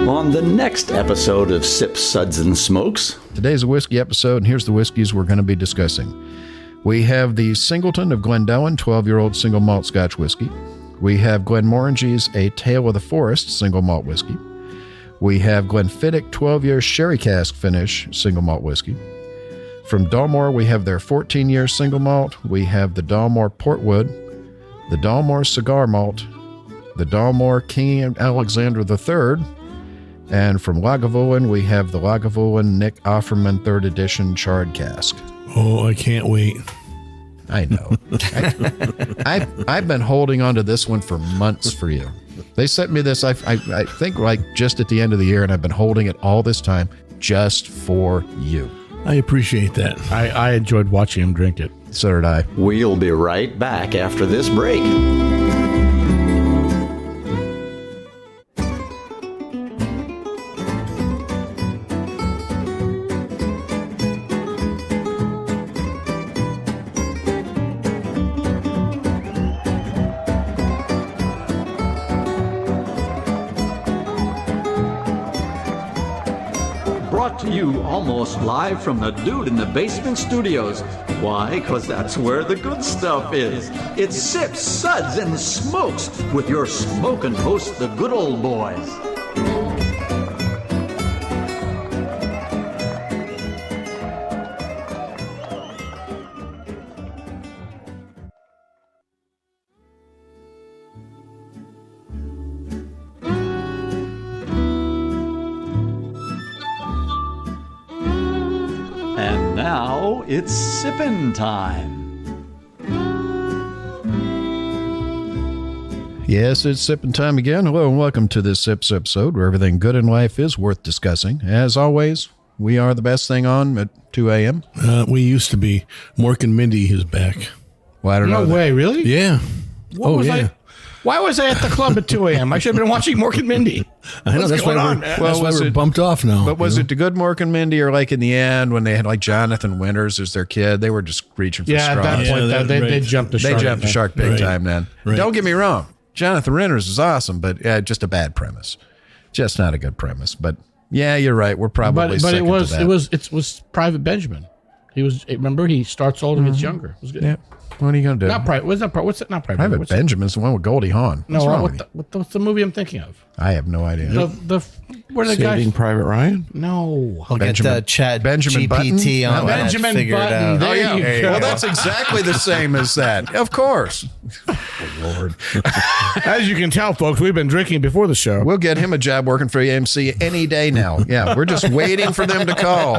on the next episode of Sips, Suds, and Smokes. Today's a whiskey episode, and here's the whiskeys we're going to be discussing. We have the Singleton of Glendullan 12-year-old single malt Scotch whiskey. We have Glenmorangie's A Tale of the Forest single malt whiskey. We have Glenfiddich 12-year sherry cask finish single malt whiskey. From Dalmore, we have their 14-year single malt. We have the Dalmore Portwood, the Dalmore Cigar Malt, the Dalmore King Alexander III, and from Lagavulin, we have the Lagavulin Nick Offerman 3rd Edition Charred Cask. Oh, I can't wait. I know. I've been holding on to this one for months for you. They sent me this, I think, like just at the end of the year, and I've been holding it all this time just for you. I appreciate that. I enjoyed watching him drink it. So did I. We'll be right back after this break. Brought to you almost live from the Dude in the Basement studios. Why? Because that's where the good stuff is. It's Sips, Suds, and Smokes with your smoking host, the good old boys. And now it's sippin' time. Yes, it's sipping time again. Hello and welcome to this Sips episode where everything good in life is worth discussing. As always, we are the best thing on at 2 a.m. We used to be. Mork and Mindy is back. Well, I don't know. No way, really? Yeah. Why was I at the club at 2 a.m.? I should have been watching Mork and Mindy. I know. That's why we're bumped off now. But was it the good Mork and Mindy, or like in the end when they had like Jonathan Winters as their kid? They were just reaching for straws. At that point, they jumped the shark. They jumped the shark big time then. Right. Don't get me wrong. Jonathan Winters is awesome, but just a bad premise. Just not a good premise. But yeah, you're right. We're probably But second to that. it was Private Benjamin. Remember, he starts old and gets younger. It was good. Yeah. What are you going to do? Not Private. What's it? Not Private. Private Benjamin's the one with Goldie Hawn. What's wrong with you? What's the movie I'm thinking of? I have no idea. Where the Saving guy? Private Ryan? No. I'll get the chat Benjamin GPT Button? on that. Benjamin Figure it Button. out. There you go. Well, that's exactly the same as that. Of course. Lord. As you can tell, folks, we've been drinking before the show. We'll get him a job working for AMC any day now. Yeah, we're just waiting for them to call.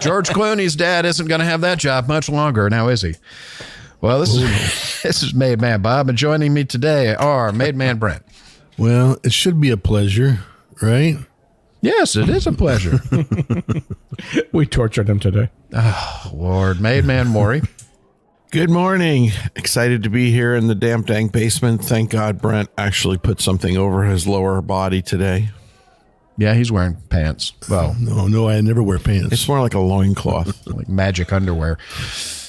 George Clooney's dad isn't going to have that job much longer, now is he? Well, this is Made Man Bob, and joining me today are Made Man Brent. Well, it should be a pleasure, right? Yes, it is a pleasure. We tortured him today. Oh, Lord. Made Man Maury. Good morning. Excited to be here in the damp dank basement. Thank God Brent actually put something over his lower body today. Yeah, he's wearing pants. Well, No, I never wear pants. It's more like a loincloth. like magic underwear.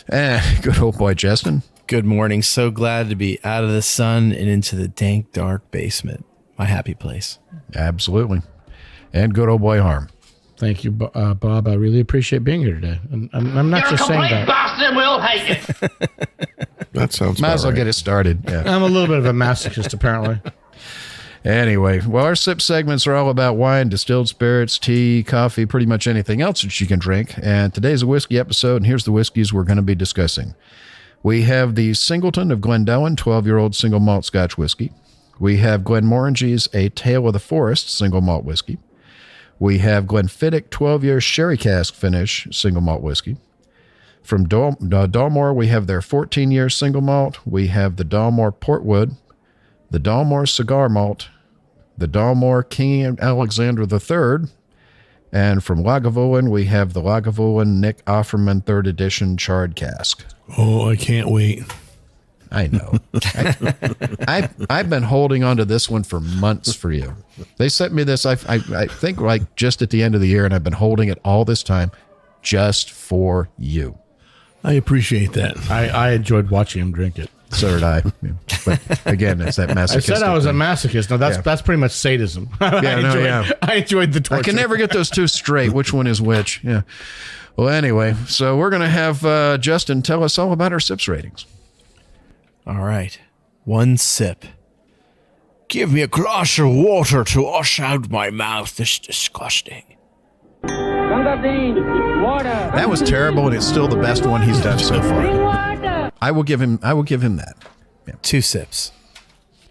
Good old boy, Justin. Good morning. So glad to be out of the sun and into the dank, dark basement. My happy place. Absolutely. And good old boy, Harm. Thank you, Bob. I really appreciate being here today. And I'm not just saying that. Boston will hate you. That sounds Might about as well right. get it started. Yeah. I'm a little bit of a masochist, apparently. Anyway, well, our sip segments are all about wine, distilled spirits, tea, coffee, pretty much anything else that you can drink. And today's a whiskey episode, and here's the whiskeys we're going to be discussing. We have the Singleton of Glendullan 12-year-old single malt Scotch whiskey. We have Glenmorangie's A Tale of the Forest single malt whiskey. We have Glenfiddich 12-year sherry cask finish single malt whiskey. From Dalmore, we have their 14-year single malt. We have the Dalmore Portwood, the Dalmore Cigar Malt, the Dalmore King Alexander III, and from Lagavulin, we have the Lagavulin Nick Offerman 3rd Edition Charred Cask. Oh, I can't wait. I know. I've been holding on to this one for months for you. They sent me this, I think, like just at the end of the year, and I've been holding it all this time just for you. I appreciate that. I enjoyed watching him drink it. So did I. Yeah. But again, it's that I masochistic said I was a thing. masochist. No, that's pretty much sadism. I enjoyed the torture. I can never get those two straight. Which one is which? Yeah. Well, anyway, so we're going to have Justin tell us all about our sips ratings. All right. 1 sip. Give me a glass of water to wash out my mouth. This is disgusting. That was terrible, and it's still the best one he's done so far. I will give him that. Yeah. 2 sips.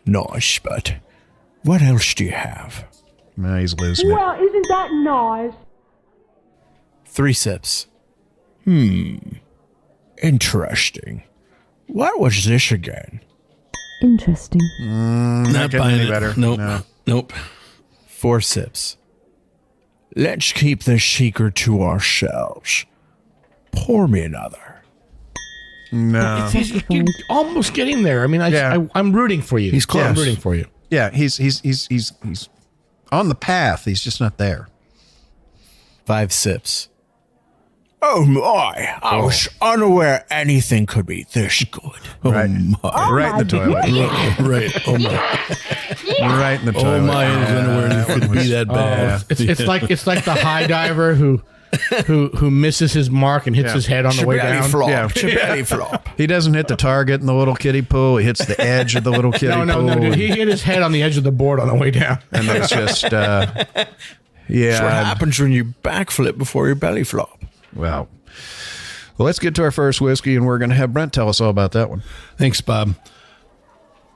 Nice, but what else do you have? No, he's losing it. Well, isn't that nice? 3 sips. Interesting. What was this again? Interesting. Not getting buying any it. better. Nope. No. Nope. 4 sips. Let's keep the secret to ourselves. Pour me another. No. You're almost getting there. I mean, I'm rooting for you. He's close. I'm rooting for you. Yeah, he's on the path. He's just not there. 5 sips. Oh my, I was unaware anything could be this good. Right, right in the toilet. Right. Oh my. Right in the toilet. Oh my. I was unaware it could be that bad. It's like the high diver who misses his mark and hits his head on the way down. Belly flop. He doesn't hit the target in the little kiddie pool. He hits the edge of the little kiddie pool. No, dude. He hit his head on the edge of the board on the way down. And it's just, That's what happens when you backflip before your belly flop. Well, let's get to our first whiskey, and we're going to have Brent tell us all about that one. Thanks, Bob.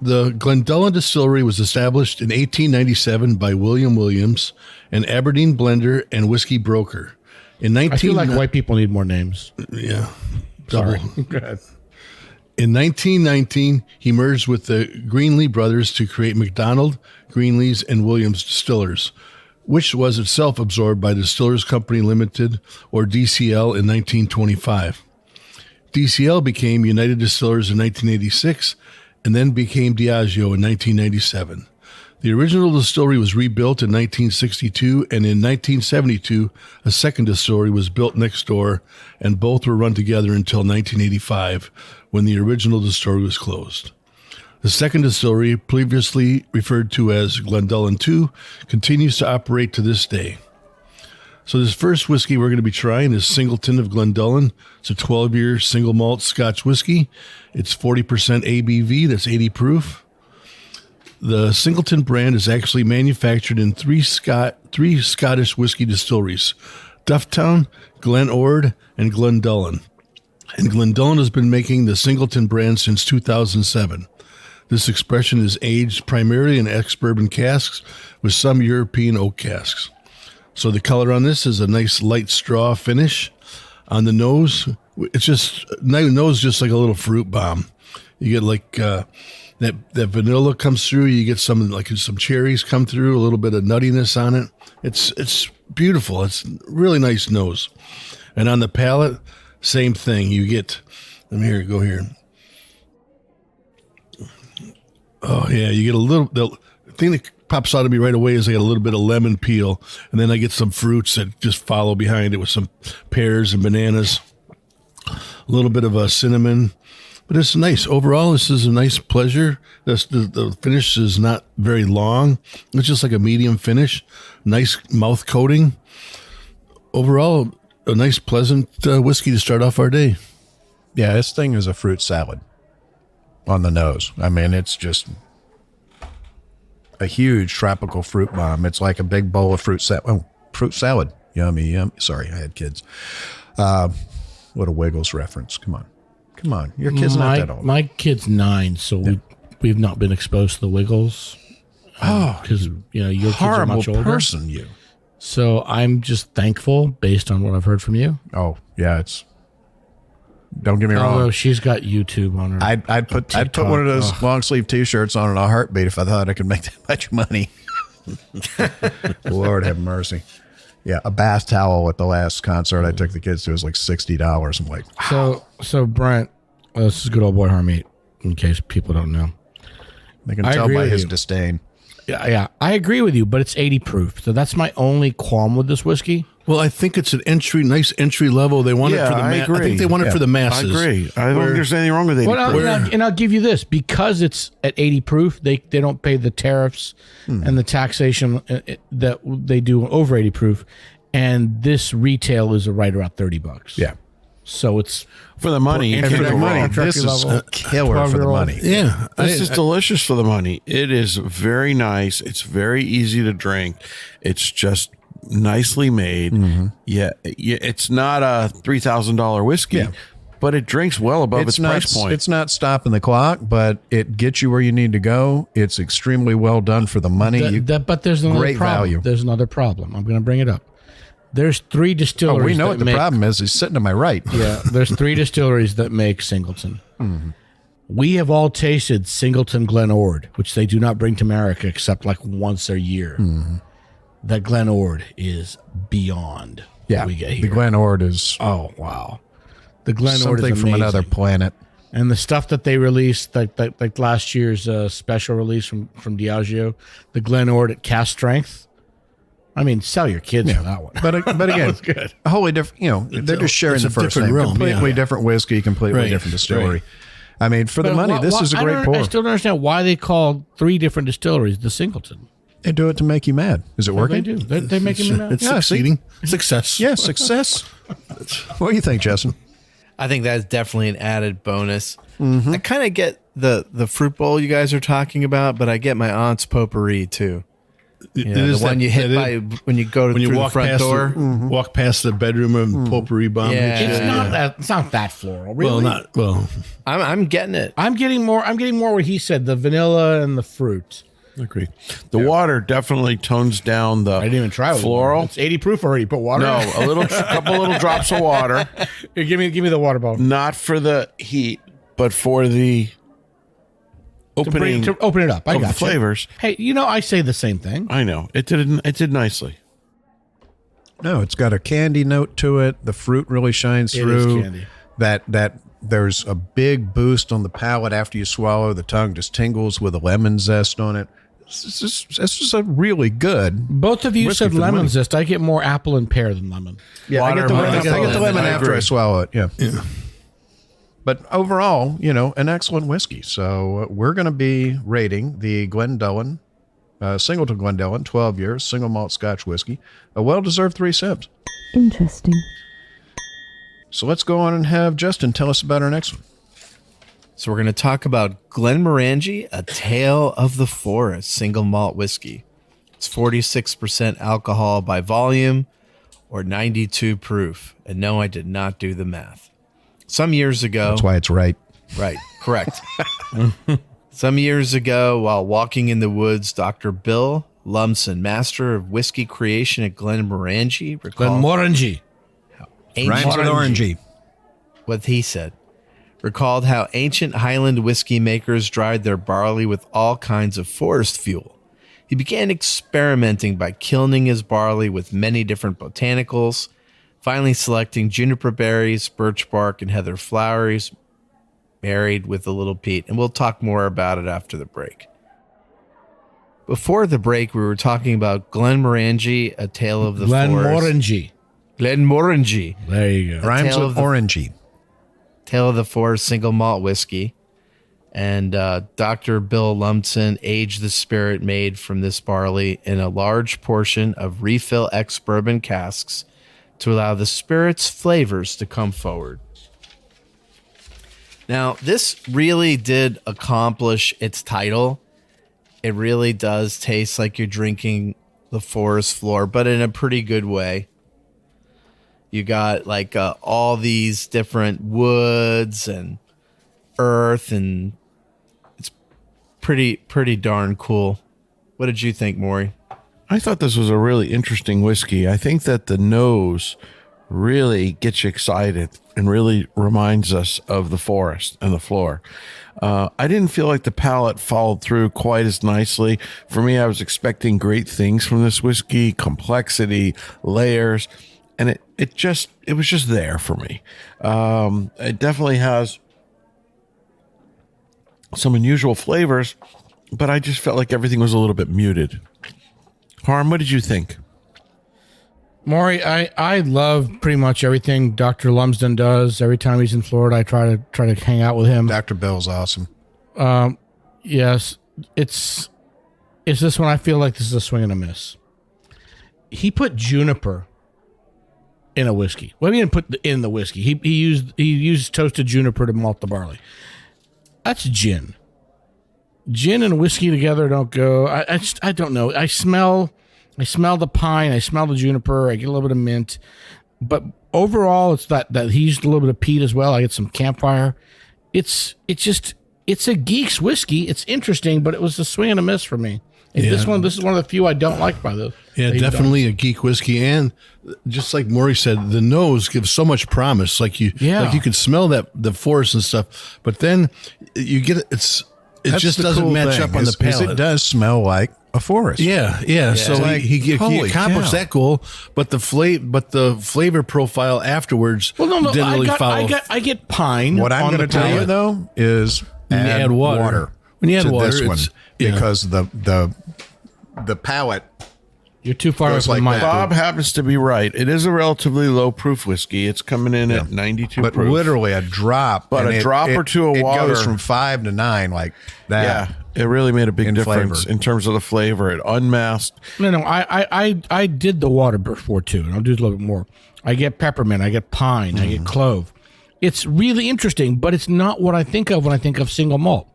The Glendullan Distillery was established in 1897 by William Williams, an Aberdeen blender and whiskey broker. I feel like white people need more names. Yeah. Sorry. Go ahead. In 1919, he merged with the Greenlee brothers to create McDonald, Greenlees, and Williams Distillers, which was itself absorbed by Distillers Company Limited, or DCL, in 1925. DCL became United Distillers in 1986 and then became Diageo in 1997. The original distillery was rebuilt in 1962, and in 1972, a second distillery was built next door, and both were run together until 1985, when the original distillery was closed. The second distillery, previously referred to as Glendullan II, continues to operate to this day. So this first whiskey we're going to be trying is Singleton of Glendullan. It's a 12-year single malt Scotch whiskey. It's 40% ABV, that's 80 proof. The Singleton brand is actually manufactured in three Scottish whiskey distilleries, Dufftown, Glenord, and Glendullan. And Glendullan has been making the Singleton brand since 2007. This expression is aged primarily in ex-bourbon casks with some European oak casks. So the color on this is a nice light straw finish. On the nose, it's just just like a little fruit bomb. You get like that vanilla comes through. You get some cherries come through. A little bit of nuttiness on it. It's beautiful. It's really nice nose. And on the palate, same thing. You get. Go here. Oh yeah, you get a little. The thing that pops out of me right away is I get a little bit of lemon peel, and then I get some fruits that just follow behind it with some pears and bananas, a little bit of cinnamon. But it's nice. Overall, this is a nice pleasure. The finish is not very long. It's just like a medium finish. Nice mouth coating. Overall, a nice, pleasant whiskey to start off our day. Yeah, this thing is a fruit salad on the nose. I mean, it's just a huge tropical fruit bomb. It's like a big bowl of fruit salad. Oh, fruit salad. Yummy, yum. Sorry, I had kids. What a Wiggles reference. Come on. Your kid's not that old. My kid's 9, so we've not been exposed to the Wiggles. Because your kids are much older. Horrible person, you. So I'm just thankful based on what I've heard from you. Oh yeah, don't get me wrong. Although she's got YouTube on her. I'd put one of those long sleeve T-shirts on in a heartbeat if I thought I could make that much money. Lord have mercy. Yeah, a bath towel at the last concert I took the kids to was like $60. I'm like, wow. So Brent, this is good old boy Harmeet. In case people don't know, They can tell by his disdain. Yeah, I agree with you, but it's 80 proof, so that's my only qualm with this whiskey. Well, I think it's an nice entry level. They want it for the I agree. I think they want it for the I masses. agree. I don't think there's anything wrong with 80 proof. And I'll give you this, because it's at 80 proof, they don't pay the tariffs and the taxation that they do over 80 proof, and this retail is right around $30. Yeah. So it's For the money, you And for can't the go money, wrong. this is a killer for the 12-year-old. money. Yeah. This is delicious for the money. It is very nice. It's very easy to drink. It's just nicely made. Yeah, it's not a $3,000 whiskey, but it drinks well above its price point. It's not stopping the clock, but it gets you where you need to go. It's extremely well done for the money. but there's another great problem. value. There's another problem. I'm going to bring it up. There's 3 Oh, distilleries. we know that what the problem is. He's sitting to my right. Yeah, there's 3 distilleries that make Singleton. We have all tasted Singleton Glen Ord, which they do not bring to America except like once a year. That Glen Ord is beyond Yeah, what we get here. the Glen Ord is Oh, wow. The Glen Ord is something from amazing. another planet. And the stuff that they released, like last year's special release from Diageo, the Glen Ord at cast strength. I mean, sell your kids for that one. But again, good. a wholly different. They're just sharing it's the a first different name. realm, Completely yeah. different whiskey, completely Right, different distillery. right. I mean, for the But money, this is a great pour. I still don't understand why they call 3 different distilleries the Singleton. They do it to make you mad. Is it They working? do. They're making me mad. It's Yeah, see? succeeding. Success. Yeah, success. What do you think, Justin? I think that's definitely an added bonus. I kind of get the fruit bowl you guys are talking about, but I get my aunt's potpourri too. It You know, is the one that- you hit that by is- when you go when you through the walk front past door. walk past the bedroom of potpourri bomb. Yeah. It's not that. It's not that floral. Really. Well, not well. I'm getting it. I'm getting more what he said. The vanilla and the fruit. Agree. The water definitely tones down the I didn't even try it. floral. It's 80 proof already. Put water. No, in? a couple little drops of water, Here, give me the water bottle. not for the heat, but for the opening To open it up. I of the got you. flavors. Hey, I say the same thing. I know it did nicely. No, it's got a candy note to it. The fruit really shines It through. is candy. That there's a big boost on the palate after you swallow. The tongue just tingles with a lemon zest on it. It's just a really good. Both of you Whiskey said for the lemon money. zest. I get more apple and pear than lemon. Yeah, I get the lemon, Watermelon. I get the lemon I after agree. I swallow it. Yeah. But overall, an excellent whiskey. So we're going to be rating the Glendullan, Singleton Glendullan, 12 years, single malt Scotch whiskey, a well-deserved 3 sips. Interesting. So let's go on and have Justin tell us about our next one. So we're going to talk about Glenmorangie, A Tale of the Forest single malt whiskey. It's 46% alcohol by volume or 92 proof. And no, I did not do the math. Some years ago, That's why it's right. right, correct. Some years ago, while walking in the woods, Dr. Bill Lumsden, master of whiskey creation at Glenmorangie, recalled Glenmorangie. Rhymes with orangey. what he said. Recalled how ancient Highland whiskey makers dried their barley with all kinds of forest fuel. He began experimenting by kilning his barley with many different botanicals, finally selecting juniper berries, birch bark, and heather flowers, married with a little peat. And we'll talk more about it after the break. Before the break, we were talking about Glenmorangie, A Tale of the Forest. Glenmorangie. Glenmorangie. There you go. Rhymes Tale with of the- orangey. Tale of the Forest single malt whiskey. And Dr. Bill Lumsden aged the spirit made from this barley in a large portion of refill ex-bourbon casks to allow the spirit's flavors to come forward. Now, this really did accomplish its title. It really does taste like you're drinking the forest floor, but in a pretty good way. You got like all these different woods and earth, and it's pretty darn cool. What did you think, Maury? I thought this was a really interesting whiskey. I think that the nose really gets you excited and really reminds us of the forest and the floor. I didn't feel like the palate followed through quite as nicely. For me, I was expecting great things from this whiskey, complexity, layers, and it was just there for me. It definitely has some unusual flavors, but I just felt like everything was a little bit muted. Harm, what did you think? Maury, I love pretty much everything Dr. Lumsden does. Every time he's in Florida, I try to hang out with him. Dr. Bill's awesome. Yes, it's this one. I feel like this is a swing and a miss. He put juniper in a whiskey. Well, he didn't put in the whiskey. He used toasted juniper to malt the barley. That's gin. Gin and whiskey together don't go. I don't know. I smell the pine. I smell the juniper. I get a little bit of mint. But overall, it's that he used a little bit of peat as well. I get some campfire. It's a geek's whiskey. It's interesting, but it was a swing and a miss for me. This is one of the few I don't like by this. Yeah, definitely a geek whiskey, and just like Maury said, the nose gives so much promise. Like you can smell the forest and stuff, but then you get it just doesn't match up on the palate. It does smell like a forest. Yeah. So he accomplished that goal, but the flavor profile afterwards didn't really follow. I get pine. What I'm going to tell you though is add water. When you add to water, this one, because the palate. You're too far away from my Bob happens to be right. It is a relatively low proof whiskey. It's coming in at 92 but proof. Literally a drop. But a drop or two of water. It goes from 5 to 9 like that. Yeah, it really made a big difference flavor. in terms of the flavor. It unmasked. No. I did the water before too, and I'll do a little bit more. I get peppermint. I get pine. I get clove. It's really interesting, but it's not what I think of when I think of single malt.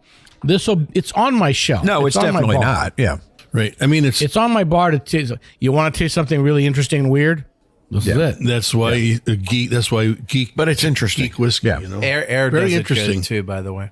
It's on my shelf. No, it's definitely not. Yeah. Right. I mean, it's on my bar to taste. You want to taste something really interesting and weird? This is it. That's why geek. That's why geek. But it's interesting. Geek whiskey. Yeah. You know? Air very does interesting it good too, by the way.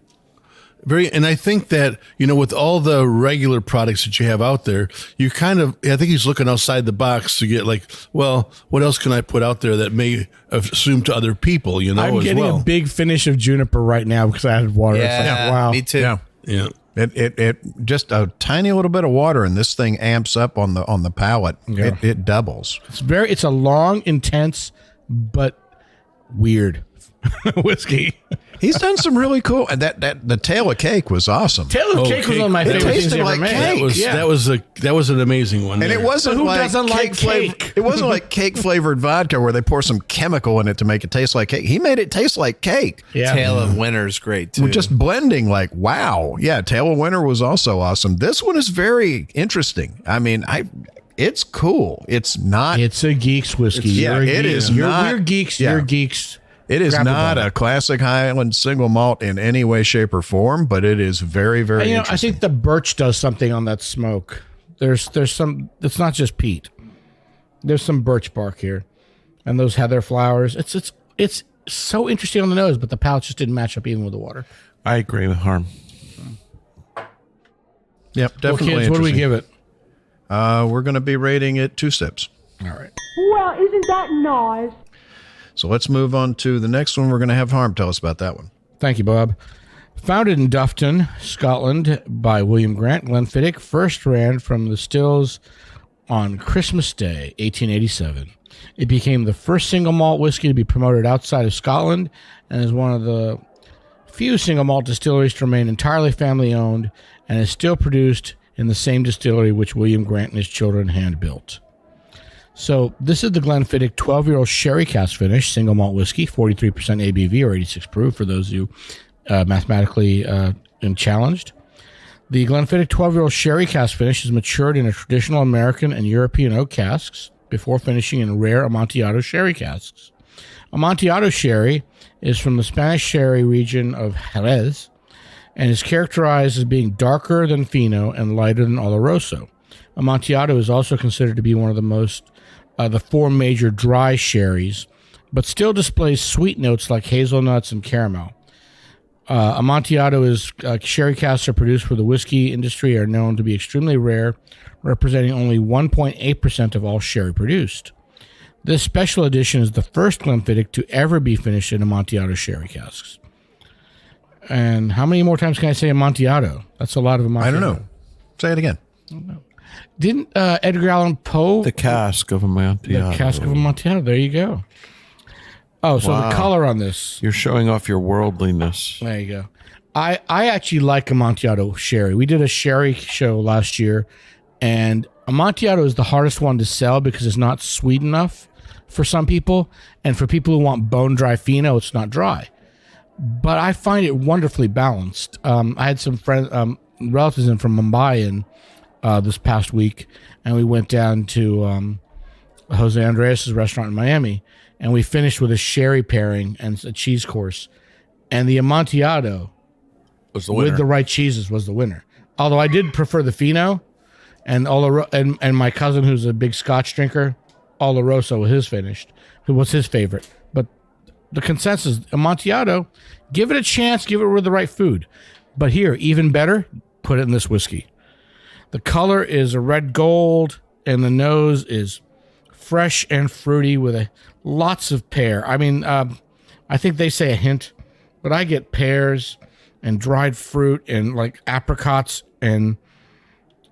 And I think that, with all the regular products that you have out there, I think he's looking outside the box to get what else can I put out there that may assume to other people, I'm getting a big finish of juniper right now because I added water. Yeah, it's like, wow. Me too. Yeah. It just a tiny little bit of water and this thing amps up on the palate. Yeah. It doubles. It's a long, intense, but weird whiskey. He's done some really cool. And the tail of cake was awesome. Tail of cake was one of my favorite things ever made. That was an amazing one. And it wasn't who like doesn't like cake? It wasn't like cake flavored vodka where they pour some chemical in it to make it taste like cake. He made it taste like cake. Yeah. Tail of Winter's great too. We're just blending wow. Yeah, Tail of Winter was also awesome. This one is very interesting. I mean, it's cool. It's not. It's a geek's whiskey. It is not. We're geeks. Yeah. You're geeks. It is not a classic Highland single malt in any way, shape, or form, but it is very, very interesting. I think the birch does something on that smoke. There's some. It's not just peat. There's some birch bark here, and those heather flowers. It's so interesting on the nose, but the palate just didn't match up even with the water. I agree with Harm. Yep, definitely. Well, kids, what do we give it? We're going to be rating it 2 sips. All right. Well, isn't that nice? So let's move on to the next one. We're going to have Harm tell us about that one. Thank you, Bob. Founded in Dufton, Scotland by William Grant, Glenfiddich first ran from the stills on Christmas Day, 1887. It became the first single malt whiskey to be promoted outside of Scotland and is one of the few single malt distilleries to remain entirely family owned and is still produced in the same distillery which William Grant and his children hand built. So this is the Glenfiddich 12-year-old sherry cask finish single malt whiskey, 43% ABV or 86 proof for those who mathematically challenged. The Glenfiddich 12-year-old sherry cask finish is matured in a traditional American and European oak casks before finishing in rare Amontillado sherry casks. Amontillado sherry is from the Spanish sherry region of Jerez and is characterized as being darker than Fino and lighter than Oloroso. Amontillado is also considered to be one of the 4 major dry sherries, but still displays sweet notes like hazelnuts and caramel. Amontillado is sherry casks are produced for the whiskey industry are known to be extremely rare, representing only 1.8% of all sherry produced. This special edition is the first Glenfiddich to ever be finished in Amontillado sherry casks. And how many more times can I say Amontillado? That's a lot of Amontillado. I don't know. Say it again. I don't know. Didn't Edgar Allan Poe... The cask of Amontillado. The cask of Amontillado. There you go. Oh, so the color on this. You're showing off your worldliness. There you go. I actually like Amontillado sherry. We did a sherry show last year, and Amontillado is the hardest one to sell because it's not sweet enough. for some people, and for people who want bone dry Fino, it's not dry. But I find it wonderfully balanced. I had some friends, relatives in from Mumbai this past week, and we went down to Jose Andres' restaurant in Miami, and we finished with a sherry pairing and a cheese course, and the Amontillado Was the winner. with the right cheeses was the winner. Although I did prefer the Fino, and and my cousin, who's a big Scotch drinker, Oloroso was his favorite. But the consensus, Amontillado, give it a chance, give it with the right food. But here, even better, put it in this whiskey. The color is a red gold, and the nose is fresh and fruity with lots of pear. I mean, I think they say a hint, but I get pears and dried fruit and like apricots, and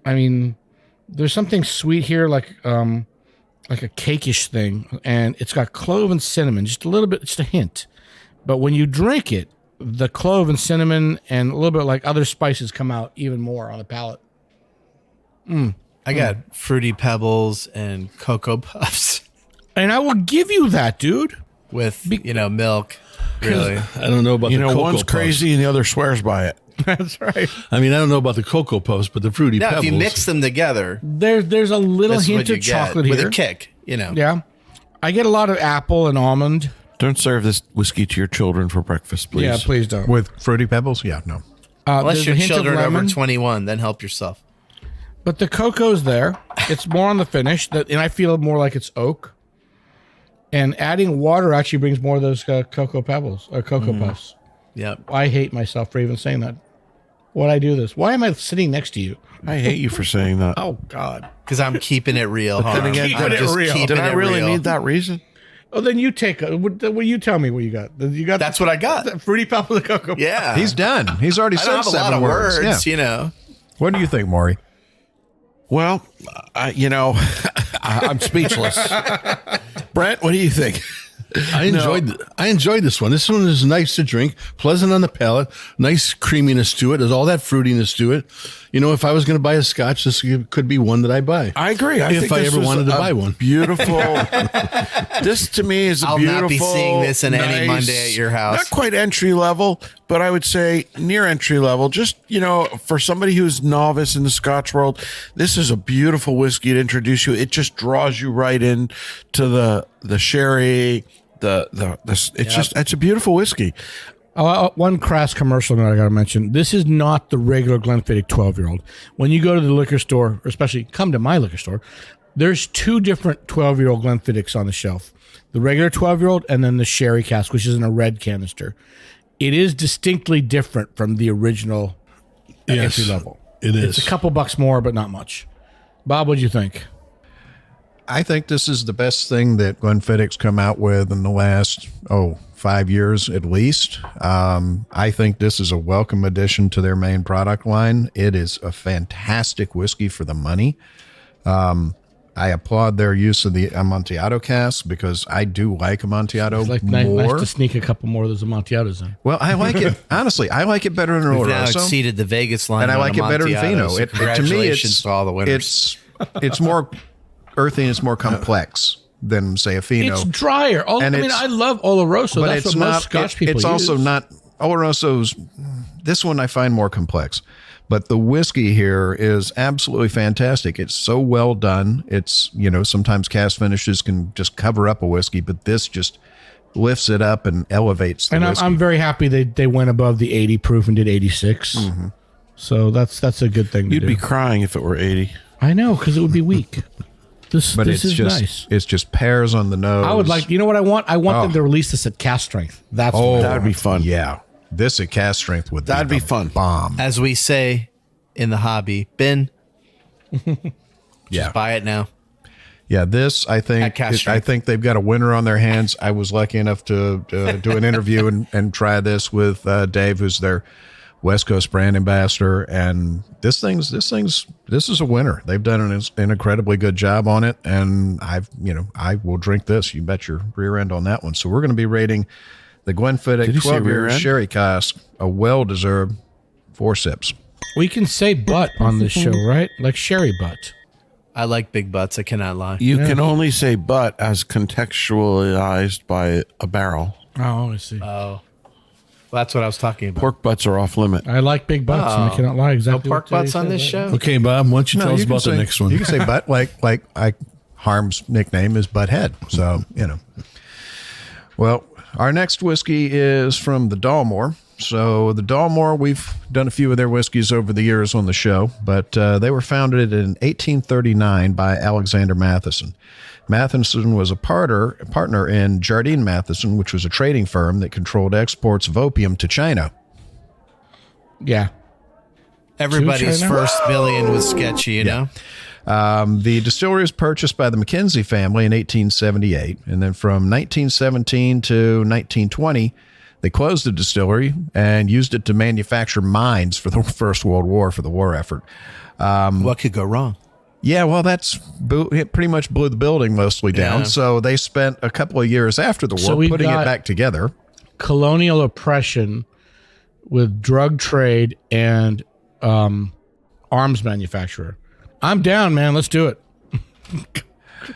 I mean, there's something sweet here, like a cakeish thing, and it's got clove and cinnamon, just a little bit, just a hint. But when you drink it, the clove and cinnamon and a little bit like other spices come out even more on the palate. I got fruity pebbles and cocoa puffs And I will give you that, dude. with milk. Really, I don't know about the cocoa one's puffs. crazy and the other swears by it. That's right. I mean, I don't know about the cocoa puffs, but the fruity now pebbles. if you mix them together, There's a little this is what hint you of get chocolate with here. a kick. Yeah. I get a lot of apple and almond. Don't serve this whiskey to your children for breakfast, please. Yeah, please don't. With Fruity Pebbles? Yeah, no. Unless There's your a hint of children are over lemon. 21, then help yourself. But the cocoa's there. It's more on the finish, and I feel more like it's oak. And adding water actually brings more of those cocoa pebbles or cocoa puffs. Yep. I hate myself for even saying that. Why'd I do this? Why am I sitting next to you? I hate you for saying that. Oh, God. Because I'm keeping it real. Harm. again, I'm keeping it just real. keeping Did I it really real. need that reason? Oh, then you take it. Well, you tell me what you got. You got That's what I got. the fruity pebble and cocoa. Yeah. He's done. He's already I said don't have a lot 7 of words, Yeah. What What do you think, Maury? Well, I'm speechless. Brent, what do you think? I enjoyed this one. This one is nice to drink, pleasant on the palate, nice creaminess to it. There's all that fruitiness to it. If I was going to buy a Scotch, this could be one that I buy. I agree. If I ever wanted to buy one. Beautiful. This to me is a I'll beautiful. not be seeing this in any nice, Monday at your house. Not quite entry level, but I would say near entry level. Just for somebody who's novice in the Scotch world, this is a beautiful whiskey to introduce you. It just draws you right in to the sherry. It's a beautiful whiskey. One crass commercial that I got to mention. This is not the regular Glenfiddich 12-year-old. When you go to the liquor store, or especially come to my liquor store, there's 2 different 12-year-old Glenfiddichs on the shelf. The regular 12-year-old and then the sherry cask, which is in a red canister. It is distinctly different from the original entry level. It is. It's a couple bucks more, but not much. Bob, what'd you think? I think this is the best thing that Glenfiddich's come out with in the last 5 years at least. I think this is a welcome addition to their main product line. It is a fantastic whiskey for the money. I applaud their use of the Amontillado cask because I do like Amontillado It's more. nice to sneak a couple more of those Amontillados in. Well, I like it. Honestly, I like it better than We've now Oloroso. exceeded the Vegas line, And I on like it better than Amontillado, Fino. so To me, congratulations to all the winners. it's more earthy and it's more complex than say a Fino. It's drier. I love Oloroso. That's what most Scotch people It's use. also not Oloroso's. This one I find more complex, but the whiskey here is absolutely fantastic. It's so well done. It's sometimes cast finishes can just cover up a whiskey, but this just lifts it up and elevates the And whiskey. I'm very happy they went above the 80 proof and did 86. So that's a good thing to You'd do. be crying if it were 80. I know, because it would be weak. This it's is just nice. it's just pears on the nose. I would like. You know what I want? I want them to release this at cast strength. That's what I That'd be want. fun. Yeah, this at cast strength would That'd be the fun. Bomb. As we say in the hobby, Ben, Yeah, buy it now. yeah. This I At think cast I strength. think they've got a winner on their hands. I was lucky enough to do an interview and try this with Dave, who's their West Coast brand ambassador, and this is a winner. They've done an incredibly good job on it, and I will drink this. You bet your rear end on that one. So we're going to be rating the Glenfiddich Did he say 12-year rear end? sherry cask a well-deserved 4 sips. We can say butt on this show, right? Like sherry butt. I like big butts. I cannot lie. You can only say butt as contextualized by a barrel. Oh, I see. Well, that's what I was talking about. Pork butts are off limit. I like big butts, and I cannot lie. No Exactly. pork what butts you on said. this show? Okay, Bob, why don't you tell us you can about the say- next one? You can say butt like Harm's nickname is Butthead. So, Well, our next whiskey is from the Dalmore. So the Dalmore, we've done a few of their whiskeys over the years on the show, but they were founded in 1839 by Alexander Matheson. Matheson was a partner in Jardine Matheson, which was a trading firm that controlled exports of opium to China. Yeah. Everybody's China? first billion was sketchy, you know? The distillery was purchased by the Mackenzie family in 1878, and then from 1917 to 1920, they closed the distillery and used it to manufacture mines for the First World War, for the war effort. What could go wrong? Yeah, well, it pretty much blew the building mostly down. Yeah. So they spent a couple of years after the So war we've putting it got- back together. Colonial oppression with drug trade and arms manufacturer. I'm down, man. Let's do it.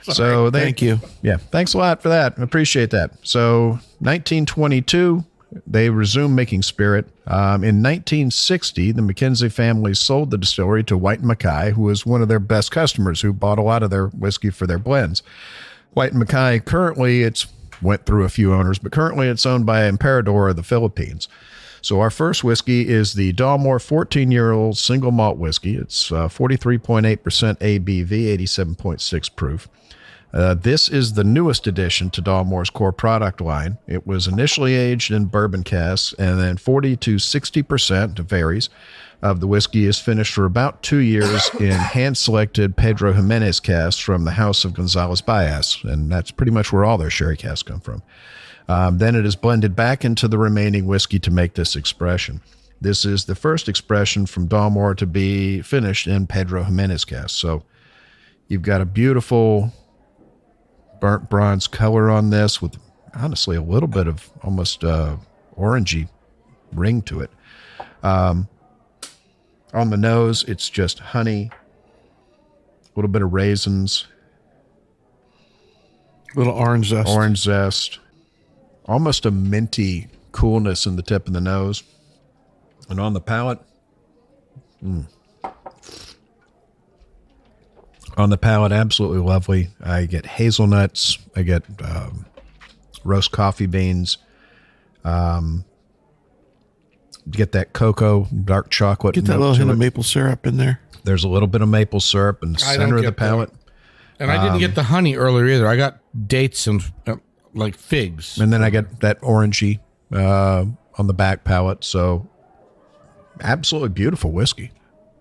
So Thank you. Yeah, thanks a lot for that. I appreciate that. So 1922, they resumed making spirit. In 1960, the Mackenzie family sold the distillery to White & Mackay, who was one of their best customers, who bought a lot of their whiskey for their blends. White & Mackay, currently went through a few owners, but currently it's owned by Emperador of the Philippines. So our first whiskey is the Dalmore 14-year-old single malt whiskey. It's 43.8% ABV, 87.6 proof. This is the newest addition to Dalmore's core product line. It was initially aged in bourbon casks, and then 40 to 60%, it varies, of the whiskey is finished for about 2 years in hand-selected Pedro Jimenez casks from the House of Gonzalez Baez, and that's pretty much where all their sherry casks come from. Then it is blended back into the remaining whiskey to make this expression. This is the first expression from Dalmore to be finished in Pedro Jimenez casks. So you've got a beautiful burnt bronze color on this with honestly a little bit of almost orangey ring to it. On the nose, it's just honey, a little bit of raisins, Little orange zest. almost a minty coolness in the tip of the nose. And on the palate, absolutely lovely. I get hazelnuts. I get roast coffee beans. Get that cocoa, dark chocolate. Get that note little to hint it. of maple syrup in there. There's a little bit of maple syrup in the I don't center of the get that. palate. And I didn't get the honey earlier either. I got dates and like figs. And then I get that orangey on the back palate. So absolutely beautiful whiskey.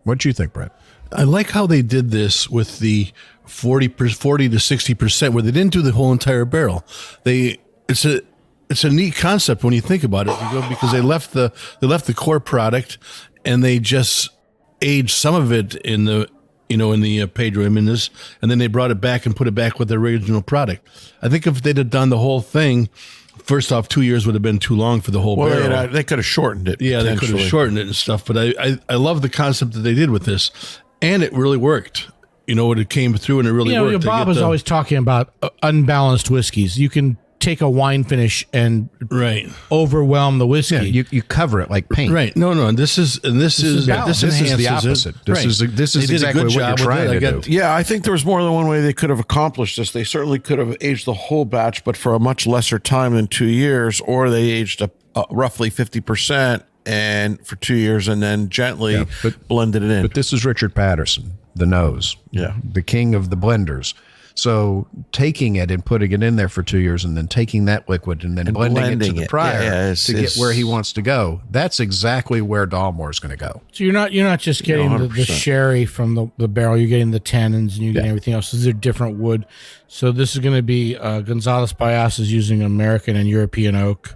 What do you think, Brent? I like how they did this with the 40 to 60%, where they didn't do the whole entire barrel. It's a neat concept when you think about it, because they left the core product and they just aged some of it in the Pedro Jimenez, and then they brought it back and put it back with the original product. I think if they'd have done the whole thing, first off, 2 years would have been too long for the whole barrel. Well, they could have shortened it. Yeah, they could have potentially. shortened it and stuff, but I love the concept that they did with this, and it really worked. When it came through and it really worked. Bob is always talking about unbalanced whiskeys. You can take a wine finish and overwhelm the whiskey. Yeah, you cover it like paint. Right. No, and this is This enhances is the it. opposite. This Right. is They did a exactly good what you're job with trying it. to do. Yeah, I think there was more than one way they could have accomplished this. They certainly could have aged the whole batch, but for a much lesser time than 2 years, or they aged roughly 50% and for 2 years and then gently blended it in. But this is Richard Patterson, the nose. Yeah. The king of the blenders. So taking it and putting it in there for 2 years and then taking that liquid and then blending it to blending the it. prior Yeah, to get where he wants to go. That's exactly where Dalmore's going to go. So you're not just getting the 100%. sherry from the barrel. You're getting the tannins and you're getting everything else. These are different wood. So this is going to be Gonzalez Baez is using American and European oak.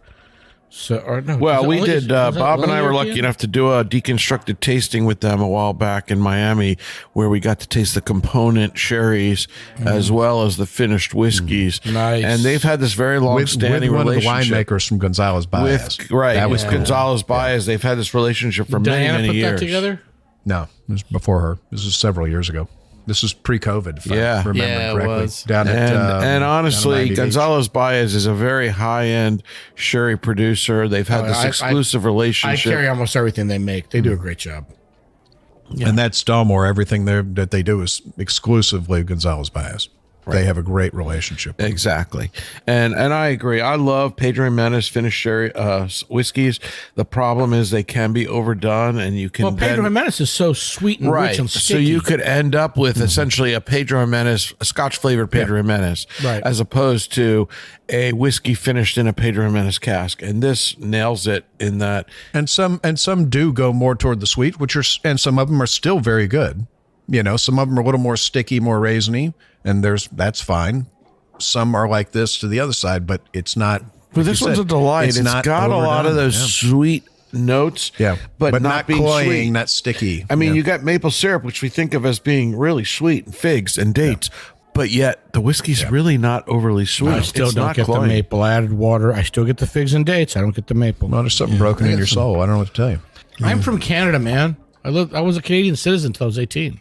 So or no, Well, is it we only- did. is that Bob and only I were lucky European? enough to do a deconstructed tasting with them a while back in Miami, where we got to taste the component sherries as well as the finished whiskeys. Nice. And they've had this very With long-standing one of the relationship winemakers from Gonzalez Baez. That was cool. Gonzalez Baez. They've had this relationship for Diana many put years. that together. No, it was before her. This was several years ago. This is pre-COVID, if Yeah. I remember Yeah, it correctly. was. Down at, And down honestly, at Miami Beach. Gonzalo's Baez is a very high-end sherry producer. They've had this exclusive I relationship. carry almost everything they make. They do a great job. And that's Dalmore. Everything that they do is exclusively Gonzalo's Baez. They have a great relationship. Exactly. And I agree. I love Pedro Jimenez finished sherry whiskeys. The problem is they can be overdone, and you can Well, Pedro Jimenez is so sweet and rich and sticky. So you could end up with essentially a Pedro Jimenez, a Scotch flavored Pedro Jimenez, Right. as opposed to a whiskey finished in a Pedro Jimenez cask. And this nails it in that. And some do go more toward the sweet, and some of them are still very good. You know, some of them are a little more sticky, more raisiny, and that's fine. Some are like this to the other side, but it's not. But this one's a delight. It's not got a lot of overdone. those sweet notes, but not being cloying, sweet. not sticky. I mean, you got maple syrup, which we think of as being really sweet, and figs and dates, but yet the whiskey's really not overly sweet. I still It's don't not get the cloying. maple. I added water. I still get the figs and dates. I don't get the maple. Well, there's something broken in your soul. I don't know what to tell you. I'm from Canada, man. I was a Canadian citizen until I was 18.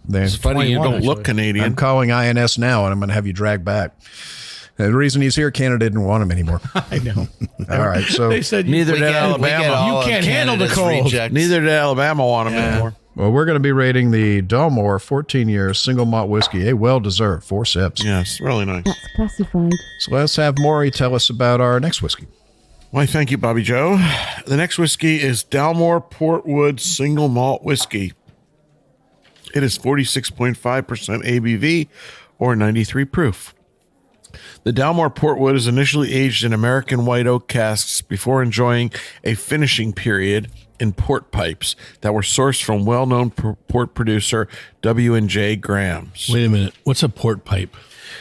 There's Funny you 21, don't look actually. Canadian. I'm calling INS now, and I'm going to have you dragged back. The reason he's here, Canada didn't want him anymore. I know. All right, so They said Neither We did get- we get Alabama. all You of can't handle the Canada's cold. rejects. Neither did Alabama want them anymore. well, we're going to be rating the Dalmore 14-year single malt whiskey, a well-deserved 4 sips. Yes, really nice. That's classified. So let's have Maury tell us about our next whiskey. Why, thank you, Bobby Joe. The next whiskey is Dalmore Portwood Single Malt Whiskey. It is 46.5% ABV or 93 proof. The Dalmore Portwood is initially aged in American white oak casks before enjoying a finishing period in port pipes that were sourced from well-known port producer W&J Graham's. Wait a minute. What's a port pipe?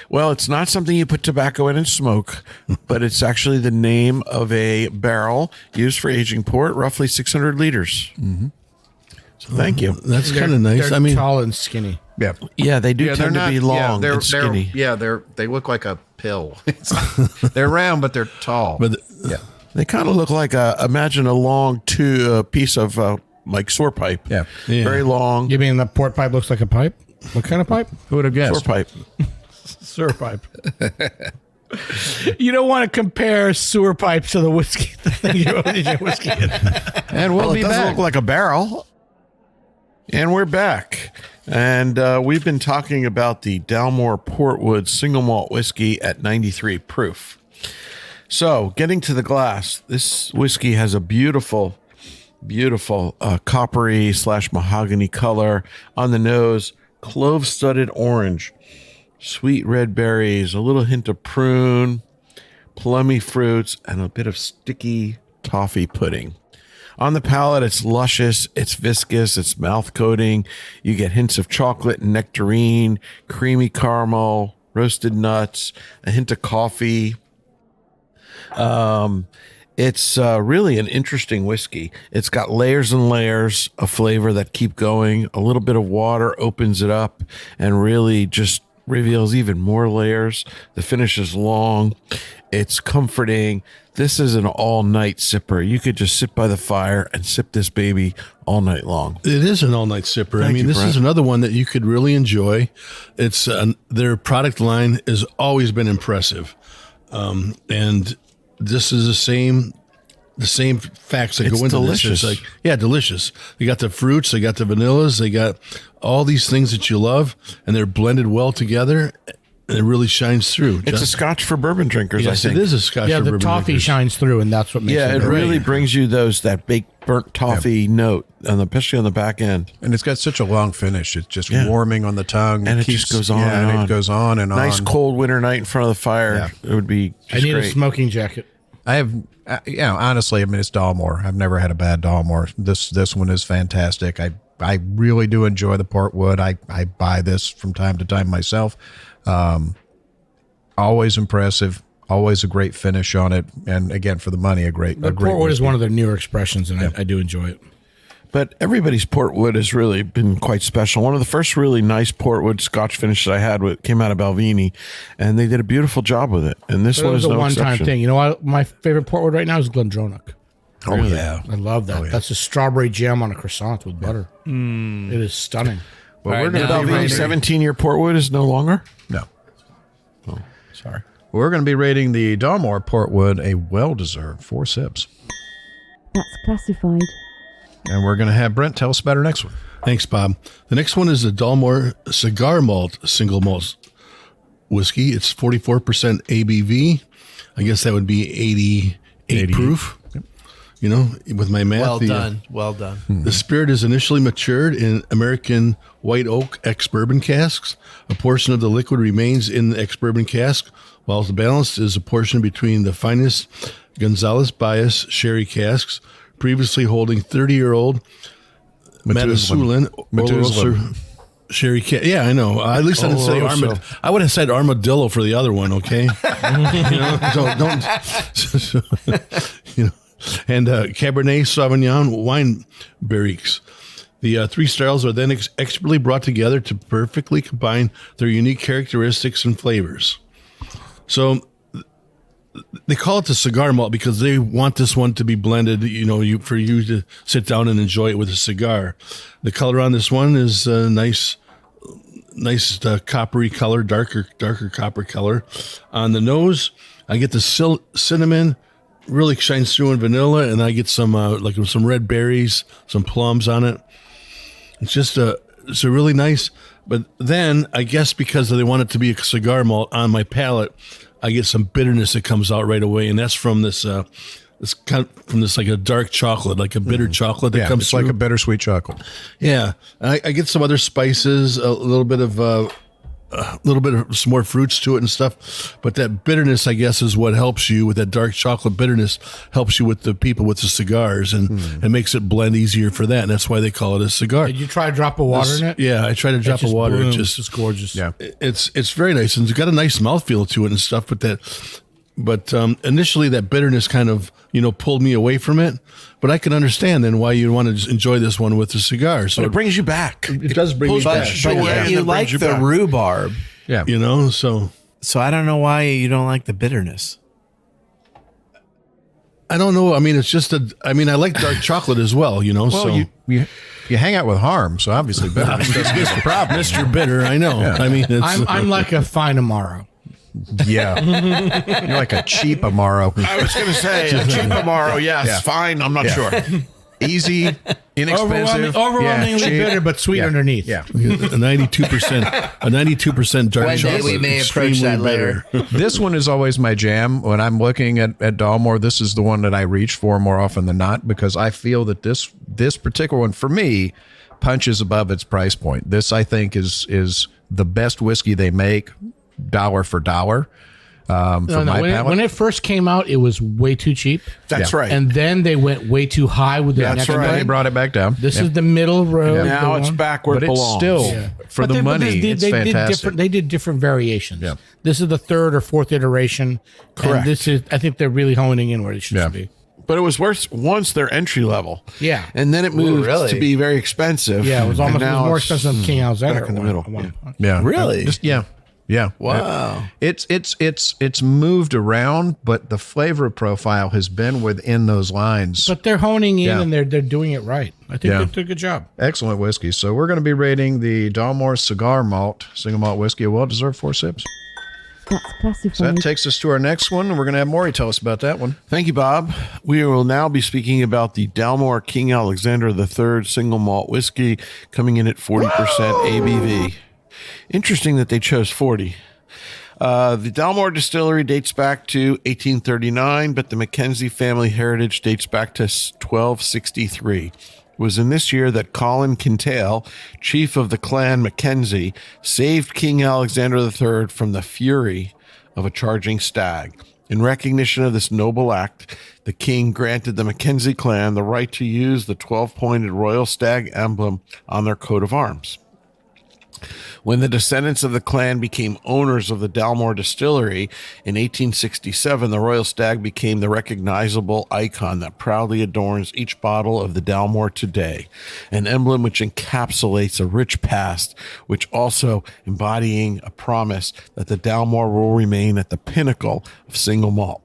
Well, it's not something you put tobacco in and smoke, but it's actually the name of a barrel used for aging port, roughly 600 liters. Mm-hmm. So thank you. That's kind of nice. They're I mean, tall and skinny. Yeah. Yeah, they do tend to be long and skinny. They look like a pill. They're round, but they're tall. but They kind of look like imagine a long piece of like sewer pipe. Yeah. Very long You mean the port pipe looks like a pipe? What kind of pipe? Who would have sewer guessed? pipe. Sewer pipe. You don't want to compare sewer pipe to the whiskey. The thing you your whiskey in. And we'll Well, be it doesn't back. look like a barrel. And we're back. And we've been talking about the Dalmore Portwood single malt whiskey at 93 proof. So, getting to the glass, this whiskey has a beautiful, beautiful coppery / mahogany color on the nose, clove-studded orange, sweet red berries, a little hint of prune, plummy fruits, and a bit of sticky toffee pudding. On the palate, it's luscious, it's viscous, it's mouth coating. You get hints of chocolate and nectarine, creamy caramel, roasted nuts, a hint of coffee. It's really an interesting whiskey. It's got layers and layers of flavor that keep going. A little bit of water opens it up and really just reveals even more layers. The finish is long. It's comforting. This is an all-night sipper. You could just sit by the fire and sip this baby all night long. it is an all-night sipper. I Thank mean, you, this Brent. is another one that you could really enjoy. It's their product line has always been impressive, and this is the same facts that It's go into delicious. this. It's like, delicious. They got the fruits, they got the vanillas, they got all these things that you love, and they're blended well together, and it really shines through. It's a Scotch for bourbon drinkers, yes, I think. it is a Scotch. Yeah, for the bourbon toffee drinkers. shines through, and that's what makes Yeah, it it great. really brings you that baked burnt toffee note, especially on the back end. And it's got such a long finish. It's just warming on the tongue. And it just goes on and on. It goes on and Nice on. cold winter night in front of the fire. Yeah. It would be I just need great. a smoking jacket. I have, honestly, I mean, it's Dalmore. I've never had a bad Dalmore. This one is fantastic. I really do enjoy the Portwood. I buy this from time to time myself. Always impressive. Always a great finish on it. And again, for the money, a great Portwood is whiskey. one of their newer expressions, and I do enjoy it. But everybody's Portwood has really been quite special. One of the first really nice Portwood Scotch finishes I had came out of Balvenie, and they did a beautiful job with it. And this It one was is a no one-time exception. thing. You know what? My favorite Portwood right now is Glendronach. Oh, yeah. I love that. That's a strawberry jam on a croissant with butter. It is stunning. But All we're right, going to now be we're rating. 17-year Portwood is no longer? No. Sorry. We're going to be rating the Dalmore Portwood a well-deserved 4 sips. That's classified. And we're going to have Brent tell us about our next one. Thanks, Bob. The next one is the Dalmore Cigar Malt Single Malt Whiskey. It's 44% ABV. I guess that would be 88 proof. You know, with my math. Well done. Well done. The spirit is initially matured in American white oak ex-bourbon casks. A portion of the liquid remains in the ex-bourbon cask, while the balance is a portion between the finest Gonzales Bias sherry casks, previously holding 30-year-old Methuselah Oloroso sherry cask. Yeah, I know. At least I didn't say armadillo. I would have said armadillo for the other one, okay? You know, don't you know. And Cabernet Sauvignon wine barriques. The 3 styles are then expertly brought together to perfectly combine their unique characteristics and flavors. So they call it the cigar malt because they want this one to be blended, you know, for you to sit down and enjoy it with a cigar. The color on this one is nice coppery color, darker copper color. On the nose, I get the cinnamon. Really shines through in vanilla, and I get some some red berries, some plums on it. It's a really nice. But then I guess because they want it to be a cigar malt on my palate, I get some bitterness that comes out right away, and that's from this like a dark chocolate, like a bitter chocolate that comes through. Like a bittersweet chocolate. Yeah, and I get some other spices, a little bit of some more fruits to it and stuff, but that bitterness, I guess, is what helps you with that dark chocolate bitterness. Helps you with the people with the cigars, and makes it blend easier for that. And that's why they call it a cigar. Did you try a drop of water in it? Yeah, I tried a drop of water. It's gorgeous. Yeah, it's very nice, and it's got a nice mouthfeel to it and stuff. But initially that bitterness kind of pulled me away from it. But I can understand then why you want to just enjoy this one with a cigar. So But it brings you back. It does bring you back. But yeah, you like the rhubarb. Yeah. So I don't know why you don't like the bitterness. I don't know. I mean, it's just I like dark chocolate as well, Well, so you hang out with Harm, so obviously bitterness doesn't get the problem. Mr. Bitter, I know. Yeah. I mean, I'm like a fine Amaro. Yeah. You're like a cheap Amaro. I was going to say, a cheap Amaro, yes, Yeah. fine. I'm not sure. Easy, inexpensive. Overwhelmingly cheap. bitter, but sweet underneath. Yeah. a 92% dark One day chocolate. we may approach that extremely later. This one is always my jam. When I'm looking at Dalmore, this is the one that I reach for more often than not, because I feel that this particular one, for me, punches above its price point. This, I think, is the best whiskey they make, dollar for dollar. My palate. When it first came out, it was way too cheap. That's right. And then they went way too high with their next Then they blend. brought it back down. This is the middle road. Now it's back where But it it's belongs. still, for But the money, they it's did fantastic. They did different variations. Yeah. This is the 3rd or 4th iteration. Correct. And this is, I think they're really honing in where it should Yeah. be. But it was worse once their entry level. Yeah. And then it moved really? to be very expensive. Yeah, it was And almost now more it's expensive than King Alexander. back in the at middle. one point. Yeah. Really? Yeah. Wow. It's moved around, but the flavor profile has been within those lines. But they're honing in Yeah. and they're doing it right. I think Yeah. they did a good job. Excellent whiskey. So we're going to be rating the Dalmore Cigar Malt Single Malt Whiskey a well-deserved 4 sips. That's classified. So that takes us to our next one, and we're going to have Maury tell us about that one. Thank you, Bob. We will now be speaking about the Dalmore King Alexander III Single Malt Whiskey, coming in at 40% ABV. Interesting that they chose 40. The Dalmore distillery dates back to 1839, but the Mackenzie family heritage dates back to 1263. It was in this year that Colin Kintail, chief of the clan Mackenzie, saved King Alexander III from the fury of a charging stag. In recognition of this noble act, the king granted the Mackenzie clan the right to use the 12-pointed royal stag emblem on their coat of arms. When the descendants of the clan became owners of the Dalmore distillery in 1867, the royal stag became the recognizable icon that proudly adorns each bottle of the Dalmore today, an emblem which encapsulates a rich past, which also embodying a promise that the Dalmore will remain at the pinnacle of single malt.